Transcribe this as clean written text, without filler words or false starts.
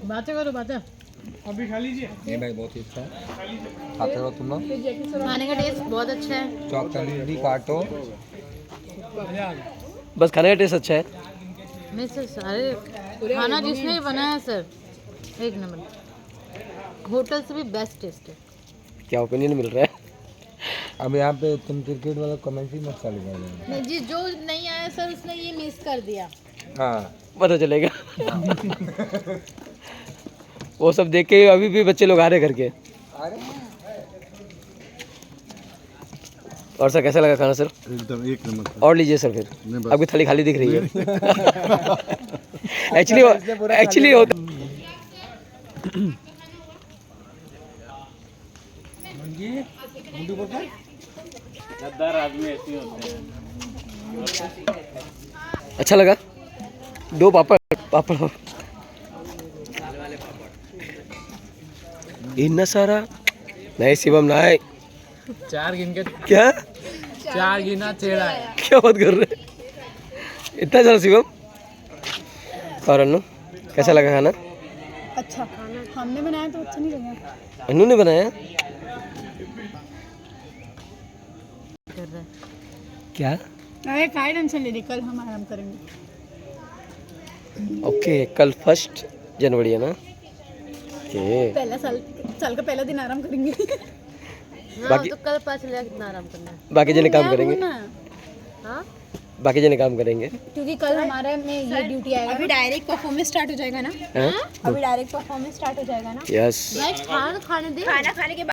बातें करो बातें। अभी खा लीजिए। ये भाई बहुत ही अच्छा है, खाते रहो तुम लोग। खाने का टेस्ट बहुत अच्छा है। चॉकलेट काटो। बस खाने का टेस्ट अच्छा है। नहीं सर, सारे खाना जिसने भी बनाया सर एक नंबर, होटल से भी बेस्ट टेस्ट है। क्या ओपिनियन मिल रहा है? अब यहाँ पे तुम क्रिकेट वाला कमेंट्री मत चालू कर देना। नहीं जी, जो नहीं आया सर उसने ये मिस कर दिया। हाँ पता चलेगा। वो सब देख के अभी भी बच्चे लोग आ रहे करके। और सर कैसा लगा खाना सर? एकदम एक नंबर। और लीजिए सर फिर, आपकी थाली खाली दिख रही है। एक्चुअली होता गद्दार आदमी ऐसे ही होते हैं। अच्छा लगा। 2 पापड़ पापड़ इतना सारा नहीं शिवम ना है। 4 गिन के क्या 4 गिना चेड़ा है। क्या बात कर रहे हैं? इतना सारा शिवम। और अनु कैसा लगा खाना? अच्छा खाना हमने बनाया तो अच्छा नहीं लगा। अनु ने बनाया कर रहा है। क्या? अरे काय टेंशन ले रही, कल हम आराम करेंगे। ओके कल 1 जनवरी है ना? ओके पहला साल का पहला दिन आराम करेंगे। बाकी तो कल पता चलेगा कितना आराम करना है। बाकी जने काम करेंगे। हाँ बाकी जने काम करेंगे। क्योंकि कल हमारा में ये ड्यूटी आएगा। अभी डायरेक्ट परफॉर्मेंस स्टार्ट हो जाएगा ना? हाँ? अभी डायरेक्ट परफॉर्मेंस स्टार्ट हो जाएगा ना? यस खाना खाने दे, खाना खाने के बाद